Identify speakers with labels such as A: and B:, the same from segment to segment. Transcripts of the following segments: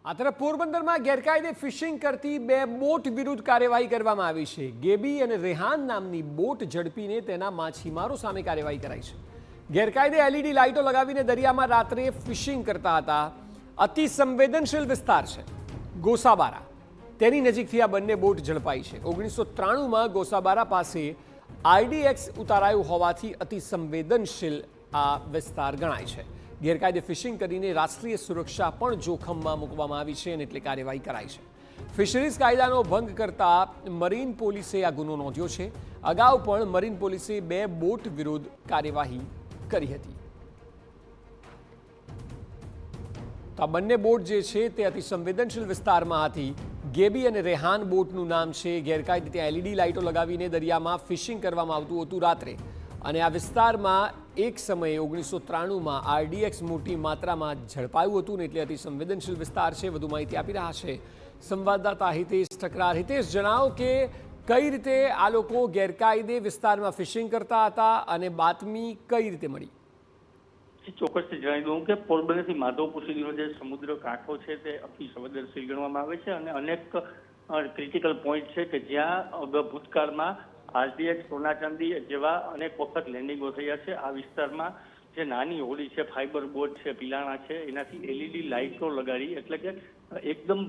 A: આ તરફ પોરબંદરમાં ગેરકાયદે ફિશિંગ કરતી બે બોટ વિરુદ્ધ કાર્યવાહી કરવામાં આવી છે। ગેબી અને રેહાન નામની બોટ ઝડપીને તેના માછીમારો સામે કાર્યવાહી કરાઈ છે। ગેરકાયદે એલઈડી લાઇટો લગાવીને દરિયામાં રાત્રે ફિશિંગ કરતા હતા। અતિ સંવેદનશીલ વિસ્તાર છે ગોસાબારા, તેની નજીકથી આ બંને બોટ ઝડપાઈ છે। 1993માં ગોસાબારા પાસે આઈડીએક્સ ઉતારાયું હોવાથી અતિ સંવેદનશીલ આ વિસ્તાર ગણાય છે। ગેરકાયદે ફિશિંગ કરીને રાષ્ટ્રીય સુરક્ષા પણ જોખમમાં મૂકવામાં આવી છે અને એટલે કાર્યવાહી કરાઈ છે। ફિશરીઝ કાયદાનો ભંગ કરતા મરીન પોલીસે આ ગુનો નોંધ્યો છે। અગાઉ પણ મરીન પોલીસે બે બોટ વિરુદ્ધ કાર્યવાહી કરી હતી। તો આ બંને બોટ જે છે તે અતિ સંવેદનશીલ વિસ્તારમાં હતી। ગેબી અને રેહાન બોટનું નામ છે। ગેરકાયદે ત્યાં એલઈડી લાઇટો લગાવીને દરિયામાં ફિશિંગ કરવામાં આવતું હતું રાત્રે, અને આ વિસ્તારમાં એક સમયે 1993માં આરડીએક્સ મોટી માત્રામાં ઝડપાયું હતું ને એટલે અતિ સંવેદનશીલ વિસ્તાર છે। વધુ માહિતી આપી રહ્યા છે સંવાદદાતા હિતેશ ઠકરાર। હિતેશ, જણાવો કે કઈ રીતે આ લોકો ગેરકાયદે વિસ્તારમાં ફિશિંગ કરતા હતા અને બાતમી કઈ રીતે મળી?
B: ચોક્કસથી જણાવી દઉં કે પોરબંદરથી માધવપુર સુધીનો જે સમુદ્ર કાંઠો છે તે અતિ સંવેદનશીલ ગણવામાં આવે છે અને અનેક ક્રિટિકલ પોઈન્ટ છે કે જ્યાં ભૂતકાળમાં આરડીએક્સ, સોના ચાંદી જેવા અનેક વખત લેન્ડિંગો થયા છે। આ વિસ્તારમાં જે નાની હોડી છે, ફાઈબર બોટ છે, પિલાણા છે, એનાથી એલઈડી લાઇટો લગાડી, એટલે કે એકદમ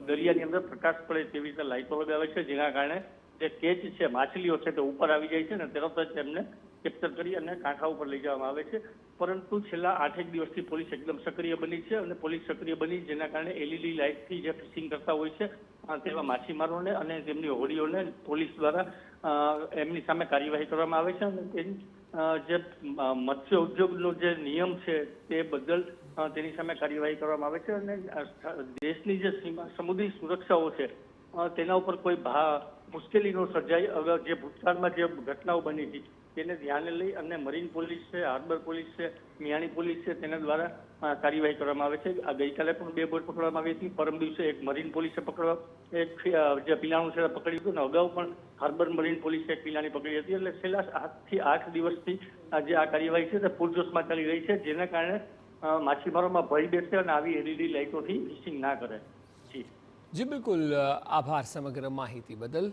B: દરિયાની અંદર પ્રકાશ પડે તેવી રીતે લાઇટો લગાવે છે, જેના કારણે જે કેચ છે, માછલીઓ છે તે ઉપર આવી જાય છે ને તરત જ તેમને કેપ્ચર કરી અને કાંઠા ઉપર લઈ જવામાં આવે છે। પરંતુ છેલ્લા 8 દિવસથી પોલીસ એકદમ સક્રિય બની છે અને પોલીસ સક્રિય બની જેના કારણે એલઈડી લાઇટથી જે ફિશિંગ કરતા હોય છે તેવા માછીમારોને અને તેમની હોડીઓને પોલીસ દ્વારા એમની સામે કાર્યવાહી કરવામાં આવે છે અને જે મત્સ્ય ઉદ્યોગનો જે નિયમ છે તે બદલ તેની સામે કાર્યવાહી કરવામાં આવે છે અને દેશની જે સમુદ્રી સુરક્ષાઓ છે તેના ઉપર કોઈ મુશ્કેલી ન સર્જાય, અગર જે ભૂતકાળમાં જે ઘટનાઓ બની હતી તેને ધ્યાને લઈ અને મરીન પોલીસ છે, હાર્બર પોલીસ છે, મિયાણી પોલીસ છે તેના દ્વારા કાર્યવાહી કરવામાં આવે છે। આ ગઈકાલે પણ બે બોટ પકડવામાં આવી હતી। પરમ દિવસે એક મરીન પોલીસે એક જે પિલાણું છે પકડ્યું હતું અને અગાઉ પણ હાર્બર મરીન પોલીસે એક પિલાણી પકડી હતી। એટલે છેલ્લા 7 થી 8 દિવસથી જે આ કાર્યવાહી છે તે પૂરજોશમાં ચાલી રહી છે, જેના કારણે માછીમારોમાં ભય બેસે અને આવી એલઈડી લાઇટોથી ફિશિંગ ના કરે।
A: જી બિલકુલ, આભાર સમગ્ર માહિતી બદલ।